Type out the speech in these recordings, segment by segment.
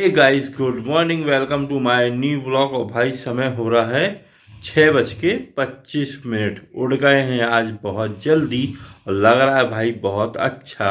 Hey guys, good morning, welcome to my new blog. और भाई समय हो रहा है 6:25। उठ गए हैं आज बहुत जल्दी और लग रहा है भाई बहुत अच्छा।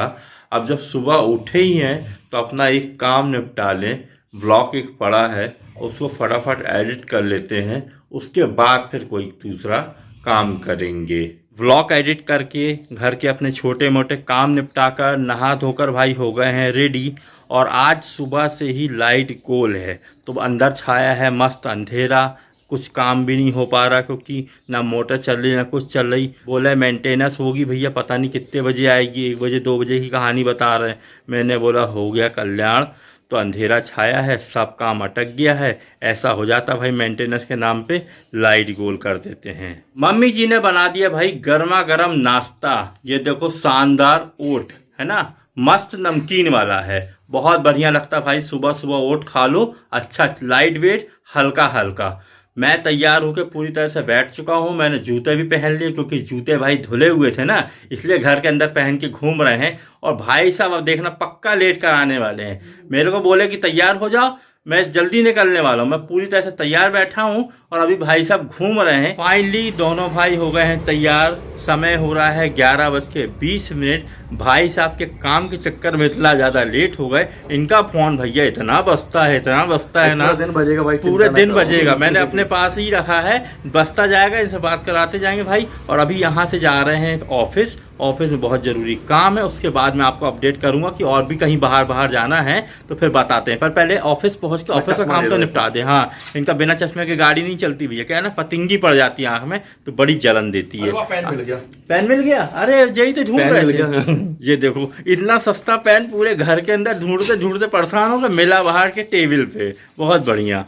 अब जब सुबह उठे ही हैं तो अपना एक काम निपटा लें। ब्लॉग एक पड़ा है, उसको फटाफट एडिट कर लेते हैं, उसके बाद फिर कोई दूसरा काम करेंगे। व्लॉग एडिट करके घर के अपने छोटे मोटे काम निपटाकर नहा धोकर भाई हो गए हैं रेडी। और आज सुबह से ही लाइट गोल है तो अंदर छाया है मस्त अंधेरा, कुछ काम भी नहीं हो पा रहा क्योंकि ना मोटर चल रही ना कुछ चल रही। बोला मेंटेनेंस होगी भैया, पता नहीं कितने बजे आएगी, 1 बजे 2 बजे की कहानी बता रहे हैं। मैंने बोला हो गया कल्याण, तो अंधेरा छाया है, सब काम अटक गया है। ऐसा हो जाता भाई, मेंटेनेंस के नाम पे लाइट गोल कर देते हैं। मम्मी जी ने बना दिया भाई गर्मा गर्म नाश्ता। ये देखो शानदार ओट है ना, मस्त नमकीन वाला है, बहुत बढ़िया लगता भाई। सुबह सुबह ओट खा लो, अच्छा लाइट वेट, हल्का हल्का। मैं तैयार होकर पूरी तरह से बैठ चुका हूँ। मैंने जूते भी पहन लिए क्योंकि जूते भाई धुले हुए थे ना, इसलिए घर के अंदर पहन के घूम रहे हैं। और भाई साहब अब देखना पक्का लेट कर आने वाले हैं। मेरे को बोले कि तैयार हो जाओ, मैं जल्दी निकलने वाला हूँ। मैं पूरी तरह से तैयार बैठा हूँ और अभी भाई साहब घूम रहे हैं। फाइनली दोनों भाई हो गए हैं तैयार। समय हो रहा है 11:20। भाई साहब के काम के चक्कर में इतना ज़्यादा लेट हो गए। इनका फ़ोन भैया इतना बजता है ना, दिन बजेगा भाई, पूरे दिन बजेगा। मैंने अपने पास ही रखा है, बजता जाएगा, इनसे बात कराते जाएंगे भाई। और अभी यहाँ से जा रहे हैं ऑफिस में बहुत ज़रूरी काम है। उसके बाद मैं आपको अपडेट करूंगा कि और भी कहीं बाहर जाना है तो फिर बताते हैं। पर पहले ऑफिस पहुँच के ऑफिस का काम तो निपटा दें। हाँ, इनका बिना चश्मे की गाड़ी नहीं चलती भैया, क्या है ना, पतिंगी पड़ जाती है आँख में तो बड़ी जलन देती है। पेन मिल गया, अरे यही तो ढूंढ रहे थे। ये देखो इतना सस्ता पेन, पूरे घर के अंदर ढूंढते परेशान हो गए, मिला बाहर के टेबल पे, बहुत बढ़िया।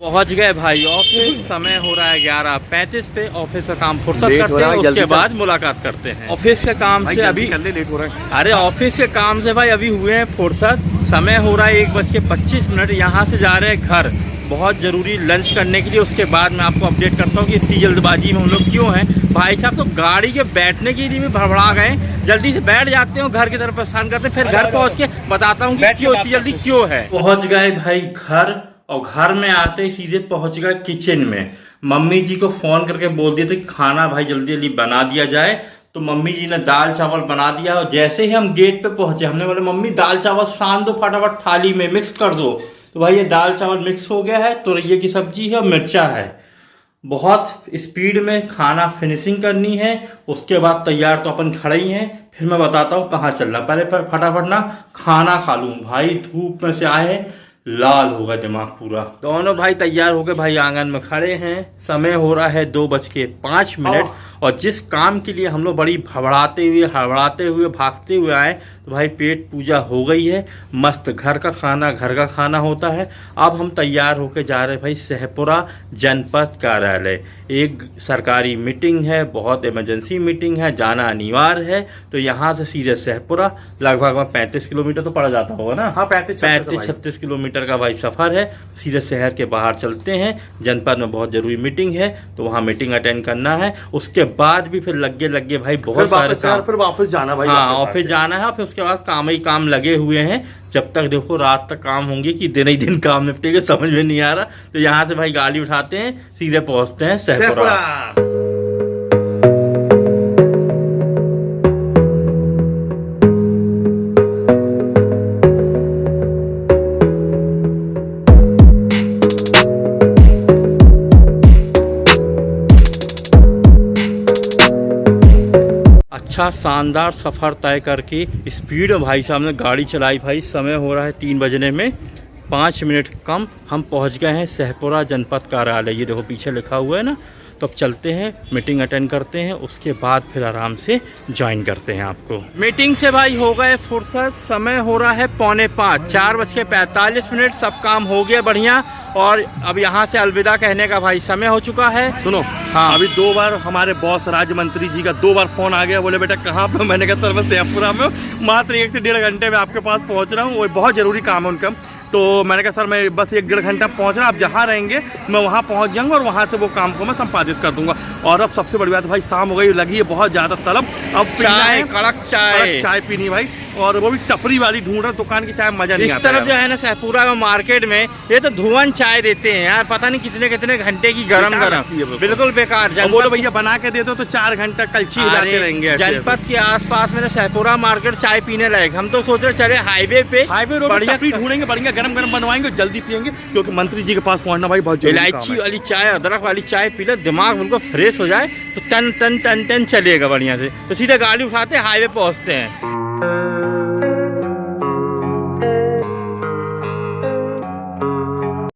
पहुंच गए भाई ऑफिस। समय हो रहा है 11:35 पे। ऑफिस का काम फुर्सत करते हैं, उसके बाद मुलाकात करते हैं। ऑफिस के काम से अभी लेट हो रहा है। अरे ऑफिस के काम से भाई अभी हुए हैं फुर्सत। समय हो रहा है 1:25। यहाँ से जा रहे हैं घर, बहुत ज़रूरी लंच करने के लिए। उसके बाद मैं आपको अपडेट करता हूँ कि इतनी जल्दबाजी में हम लोग क्यों हैं। भाई साहब तो गाड़ी के बैठने के लिए भी भड़बड़ा गए, जल्दी से बैठ जाते हो, घर की तरफ प्रस्थान करते हैं, फिर घर पहुँच के बताता हूँ कि क्यों इतनी जल्दी क्यों है। पहुँच गए भाई घर, और घर में आते ही सीधे पहुँच गए किचन में। मम्मी जी को फ़ोन करके बोल दिए थे कि खाना भाई जल्दी जल्दी बना दिया जाए। तो मम्मी जी ने दाल चावल बना दिया। और जैसे ही हम गेट पे पहुँचे, हमने बोले मम्मी दाल चावल सान दो फटाफट, थाली में मिक्स कर दो। तो भाई ये दाल चावल मिक्स हो गया है, तुरैये की सब्जी है और मिर्चा है। बहुत स्पीड में खाना फिनिशिंग करनी है, उसके बाद तैयार तो अपन खड़े ही हैं। फिर मैं बताता हूँ कहाँ चलना, पहले फटाफट ना खाना खा लूँ। भाई धूप में से आए, लाल हो गया दिमाग पूरा। दोनों भाई तैयार हो गए भाई आंगन में खड़े हैं। समय हो रहा है 2:05। और जिस काम के लिए हम लोग बड़ी हड़बड़ाते हुए भागते हुए आए, तो भाई पेट पूजा हो गई है। मस्त घर का खाना होता है। अब हम तैयार होकर जा रहे हैं भाई सहपुरा जनपद कार्यालय। एक सरकारी मीटिंग है, बहुत इमरजेंसी मीटिंग है, जाना अनिवार्य है। तो यहाँ से सीधे सहपुरा लगभग 35 किलोमीटर तो पड़ जाता होगा ना। हाँ, 35-36 किलोमीटर का भाई सफ़र है। सीधे शहर के बाहर चलते हैं। जनपद में बहुत ज़रूरी मीटिंग है तो वहाँ मीटिंग अटेंड करना है। उसके बाद भी फिर लगे भाई बहुत सारे काम, फिर वापस जाना भाई। हाँ, ऑफिस जाना है। फिर उसके बाद काम ही काम लगे हुए हैं। जब तक देखो रात तक काम होंगे कि दिन ही दिन काम निपटेगा, समझ में नहीं आ रहा। तो यहाँ से भाई गाड़ी उठाते हैं, सीधे पहुँचते हैं सहपुरा। अच्छा शानदार सफ़र तय करके स्पीड में भाई साहब ने गाड़ी चलाई भाई। समय हो रहा है 3 बजने में 5 मिनट कम। हम पहुंच गए हैं सहपुरा जनपद कार्यालय। ये देखो पीछे लिखा हुआ है ना। तो अब चलते हैं, मीटिंग अटेंड करते हैं, उसके बाद फिर आराम से ज्वाइन करते हैं आपको। मीटिंग से भाई हो गए फुर्सत। समय हो रहा है 4:45, 4:45। सब काम हो गया बढ़िया। और अब यहाँ से अलविदा कहने का भाई समय हो चुका है। सुनो, हाँ, अभी 2 बार हमारे बॉस राज्य मंत्री जी का 2 बार फोन आ गया। बोले बेटा कहाँ पे? मैंने कहा सर मैं सहपुरा में, मात्र 1 से 1.5 घंटे में आपके पास पहुँच रहा हूँ। वो बहुत ज़रूरी काम है उनका। तो मैंने कहा सर मैं बस 1-1.5 घंटा पहुँच रहा, आप जहाँ रहेंगे मैं वहाँ पहुँच जाऊँगा और वहाँ से वो काम को मैं संपादित कर दूँगा। और अब सबसे बड़ी बात भाई शाम हो गई, लगी है बहुत ज़्यादा तलब, अब चाय, कड़क चाय पीनी भाई, और वो भी टपरी वाली ढूंढ रहा, दुकान की चाय मजा नहीं आता। इस तरफ जो है ना शाहपुरा में मार्केट में ये तो धुआं चाय देते हैं यार, पता नहीं कितने कितने घंटे की गरम बिल्कुल बेकार। बोलो भैया बना के दे दो तो 4 घंटा कलछी हिलाते रहेंगे। जनपद के आसपास में शाहपुरा मार्केट चाय पीने लायक, हम तो सोच रहे चले हाईवे पे बढ़िया ढूंढेंगे, बढ़िया गरम गरम बनवाएंगे, जल्दी पियेंगे, क्योंकि मंत्री जी के पास पहुंचना भाई बहुत जरूरी है। इलायची वाली चाय, अदरक वाली चाय पी ले, दिमाग बिल्कुल फ्रेश हो जाए तो टन टन टन टन चलेगा बढ़िया से। तो सीधे गाड़ी उठाते हाईवे पहुंचते हैं।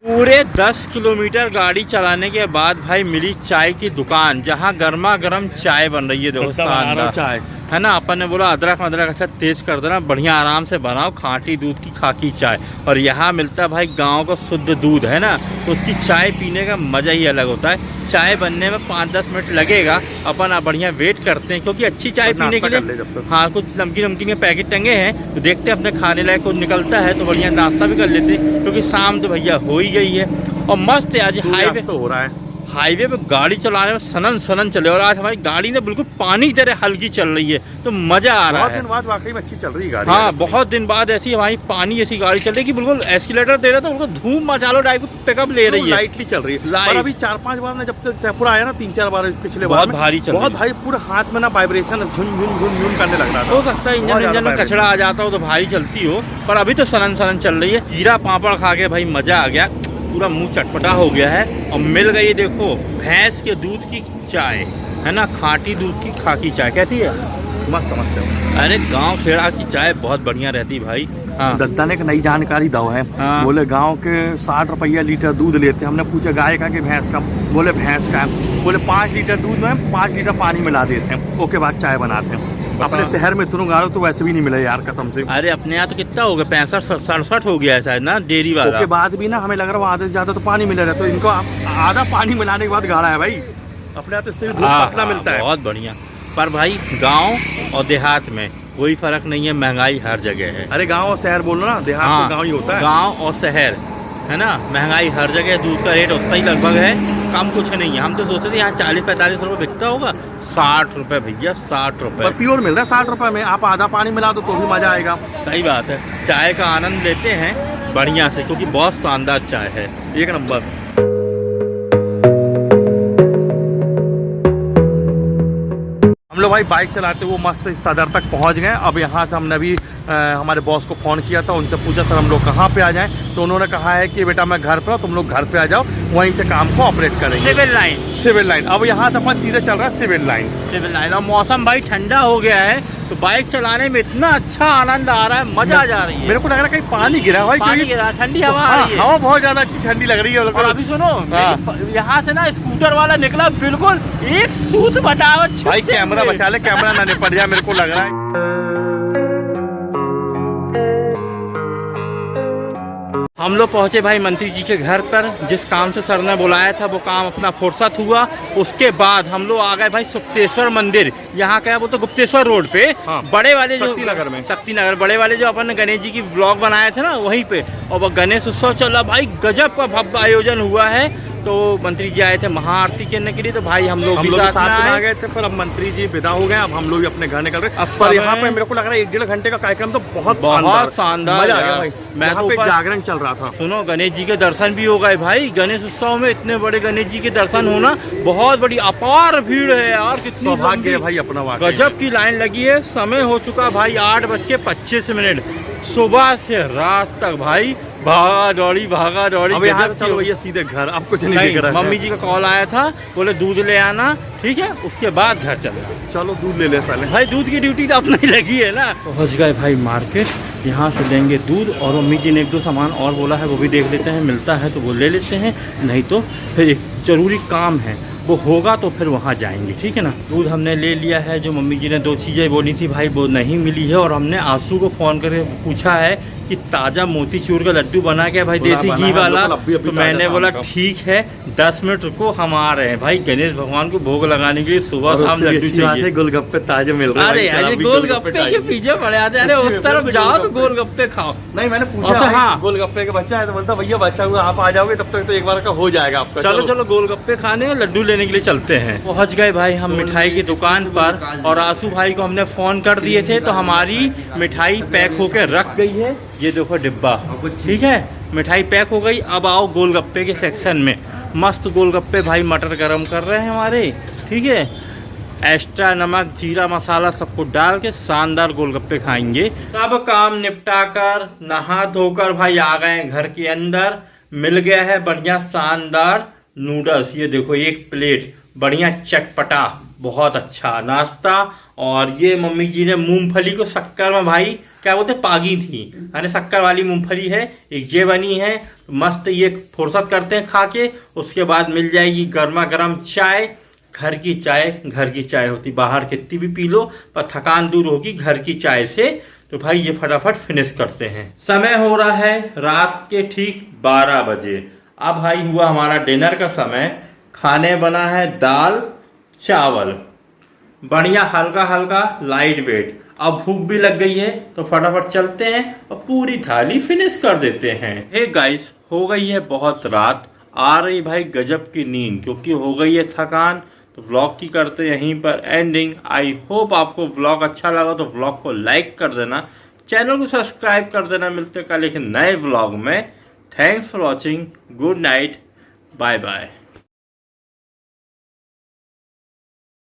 पूरे 10 किलोमीटर गाड़ी चलाने के बाद भाई मिली चाय की दुकान, जहां गर्मा गर्म चाय बन रही है। देखो शानदार चाय है ना। अपन ने बोला अदरक अच्छा तेज कर देना, बढ़िया आराम से बनाओ, खाटी दूध की खाकी चाय। और यहाँ मिलता है भाई गांव का शुद्ध दूध है ना, तो उसकी चाय पीने का मज़ा ही अलग होता है। चाय बनने में 5-10 मिनट लगेगा, अपन बढ़िया वेट करते हैं, क्योंकि अच्छी चाय पीने के लिए हाँ कुछ नमकीन के पैकेट टंगे हैं, तो देखते हैं अपने खाने लायक कुछ निकलता है तो बढ़िया नाश्ता भी कर लेते हैं, क्योंकि शाम तो भैया हो ही गई है। और मस्त है आज हाईवे तो हो रहा है, हाईवे पे गाड़ी चलाने में सनन सनन चले। और आज हमारी गाड़ी ने बिल्कुल पानी की तरह हल्की चल रही है, तो मजा आ रहा है। बहुत दिन बाद वाकई में अच्छी चल रही है गाड़ी। हाँ बहुत दिन बाद ऐसी हमारी पानी जैसी गाड़ी चल रही है कि बिल्कुल एक्सीलेटर दे रहा था, बिल्कुल धूम मचालो टाइप पिकअप ले रही है, लाइटली चल रही है। और अभी 4-5 बार ना, जब से शाहपुरा आया ना 3-4 बार पिछले बहुत भारी चल, बहुत भारी, पूरे हाथ में ना वाइब्रेशन झुन झुन झुन झुन करने लग रहा था। हो सकता है इंजन में कचरा आ जाता हो तो भारी चलती हो, पर अभी तो सनन सनन चल रही है। हीरा पापड़ खा के भाई मजा आ गया, पूरा मुंह चटपटा हो गया है। और मिल गई देखो भैंस के दूध की चाय है ना, खाटी दूध की खाकी चाय। कैसी है? मस्त मस्त है। अरे गांव खेड़ा की चाय बहुत बढ़िया रहती भाई। हाँ दत्ता ने एक नई जानकारी दो है। हाँ। बोले गांव के 60 रुपया लीटर दूध लेते। हमने पूछा गाय का कि भैंस का? बोले भैंस का है। बोले 5 लीटर दूध में 5 लीटर पानी मिला देते हैं, उसके बाद चाय बनाते हैं। अपने शहर में तुरंत गाड़ो तो वैसे भी नहीं मिला यार कसम से। अरे अपने यहाँ तो कितना हो गया, 65-67 हो गया है शायद ना डेयरी वाला। उसके बाद भी ना हमें लग रहा है आधे से ज्यादा तो पानी मिला रहता है। तो इनको आधा पानी मिलाने के बाद गाड़ा है भाई। अपने यहाँ तो इससे दूध पतला मिलता है। बहुत बढ़िया। पर भाई गांव और देहात में कोई फर्क नहीं है, महंगाई हर जगह है। अरे गांव और शहर बोलो ना, देहात में गांव ही होता है। गांव और शहर है ना, महंगाई हर जगह, दूध का रेट उतना ही लगभग है, कम कुछ नहीं है। हम तो सोचते थे यहाँ 40-45 रुपये बिकता होगा, 60 रुपये भैया, 60 रुपये प्योर मिल रहा है 60 रुपये में। आप आधा पानी मिला दो तो भी मजा आएगा। सही बात है। चाय का आनंद लेते हैं बढ़िया से, क्योंकि बहुत शानदार चाय है, 1 नंबर। हम लोग भाई बाइक चलाते हुए मस्त सदर तक पहुंच गए। अब यहाँ से हमने अभी हमारे बॉस को फ़ोन किया था, उनसे पूछा सर हम लोग कहाँ पे आ जाएं, तो उन्होंने कहा है कि बेटा मैं घर पे हूँ, तुम लोग घर पे आ जाओ, वहीं से काम को ऑपरेट करेंगे। Civil line. अब यहाँ से अपन सीधे चल रहा है सिविल लाइन। और मौसम भाई ठंडा हो गया है, तो बाइक चलाने में इतना अच्छा आनंद आ रहा है, मजा आ जा रही है। मेरे को लग रहा है कहीं पानी गिरा है भाई, पानी गिरा, ठंडी हवा आ रही है। हवा बहुत ज्यादा अच्छी ठंडी लग रही है। और अभी सुनो, यहाँ से ना स्कूटर वाला निकला, बिल्कुल एक सूत बताओ भाई, कैमरा बचा ले, कैमरा ना निपट जाए, मेरे को लग रहा है। हम लोग पहुंचे भाई मंत्री जी के घर पर। जिस काम से सर ने बुलाया था वो काम अपना फुर्सत हुआ। उसके बाद हम लोग आ गए भाई सुप्तेश्वर मंदिर। यहाँ क्या वो तो गुप्तेश्वर रोड पे, हाँ, बड़े वाले जो शक्ति नगर बड़े वाले जो अपन ने गणेश जी की ब्लॉग बनाए थे ना, वहीं पे। और वो गणेश उत्सव चला भाई, गजब का भव्य आयोजन हुआ है। तो मंत्री जी आए थे महाआरती करने के लिए, तो भाई हम लोग साथ में आ गए थे। पर अब मंत्री जी विदा हो गए, अब हम लोग भी अपने घर निकल रहे। पर यहाँ पे मेरे को लग रहा है 1-1.5 घंटे का कार्यक्रम तो बहुत शानदार मजा आ गया भाई। यहाँ पे जागरण चल रहा था। सुनो, गणेश जी के दर्शन भी हो गए भाई। गणेश उत्सव में इतने बड़े गणेश जी के दर्शन होना बहुत बड़ी अपार भीड़ है यार, कितनी सौभाग्य है भाई अपना। गजब की लाइन लगी है। समय हो चुका भाई 8:25। सुबह से रात तक भाई भागा दौड़ी। अब यहाँ से चलो भैया सीधे घर, अब कुछ नहीं कर रहा। मम्मी जी का कॉल आया था, बोले दूध ले आना, ठीक है, उसके बाद घर चले। चलो दूध ले ले पहले भाई, दूध की ड्यूटी तो अपनी लगी है ना। पहुँच गए भाई मार्केट, यहाँ से लेंगे दूध। और मम्मी जी ने 1-2 सामान और बोला है, वो भी देख लेते हैं, मिलता है तो वो ले लेते हैं, नहीं तो फिर एक ज़रूरी काम है। वो होगा तो फिर वहाँ जाएंगे, ठीक है ना। दूध हमने ले लिया है, जो मम्मी जी ने 2 चीज़ें बोली थी भाई वो नहीं मिली है, और हमने आंसू को फ़ोन करके पूछा है कि ताज़ा मोतीचूर का लड्डू बना के भाई देसी घी वाला, तो मैंने बोला ठीक है 10 मिनट रुको हम आ रहे हैं। भाई गणेश भगवान को भोग लगाने के लिए सुबह शाम लड्डू चाहिए। गोलगप्पे ताजे मिल रहे हैं। अरे यार गोलगप्पे के पीछे पड़े आते, अरे उस तरफ जाओ तो गोलगप्पे खाओ। नहीं मैंने पूछा हाँ गोलगप्पे का बच्चा है तो बोलता भैया बच्चा हुआ आप आ जाओगे तब तक तो एक बार का हो जाएगा आपका। चलो चलो गोलगप्पे खाने लड्डू लेने के लिए चलते हैं। पहुंच गए भाई हम मिठाई की दुकान पर, और आंसू भाई को हमने फ़ोन कर दिए थे तो हमारी मिठाई पैक होके रख गई है। ये देखो डिब्बा, ठीक है मिठाई पैक हो गई। अब आओ गोलगप्पे के सेक्शन में, मस्त गोलगप्पे भाई मटर गरम कर रहे हैं हमारे, ठीक है एक्स्ट्रा नमक जीरा मसाला सब कुछ डाल के शानदार गोलगप्पे खाएंगे। सब काम निपटा कर नहा धोकर भाई आ गए घर के अंदर। मिल गया है बढ़िया शानदार नूडल्स, ये देखो एक प्लेट बढ़िया चटपटा बहुत अच्छा नाश्ता। और ये मम्मी जी ने मूंगफली को शक्कर में भाई क्या बोलते पागी थी, यानी शक्कर वाली मूंगफली है, एक ये बनी है मस्त। ये फुर्सत करते हैं खा के, उसके बाद मिल जाएगी गर्मा गर्म चाय। घर की चाय घर की चाय होती, बाहर कितनी भी पी लो पर थकान दूर होगी घर की चाय से। तो भाई ये फटाफट फिनिश करते हैं। समय हो रहा है रात के ठीक 12 बजे। अब भाई हुआ हमारा डिनर का समय। खाने बना है दाल चावल, बढ़िया हल्का हल्का लाइट वेट। अब भूख भी लग गई है तो फटाफट चलते हैं और पूरी थाली फिनिश कर देते हैं। हे गाइस हो गई है बहुत रात, आ रही भाई गजब की नींद, क्योंकि हो गई है थकान। तो व्लॉग की करते यहीं पर एंडिंग। आई होप आपको व्लॉग अच्छा लगा तो व्लॉग को लाइक कर देना, चैनल को सब्सक्राइब कर देना। मिलते हैं कल एक नए व्लॉग में। Thanks for watching, good night, bye bye.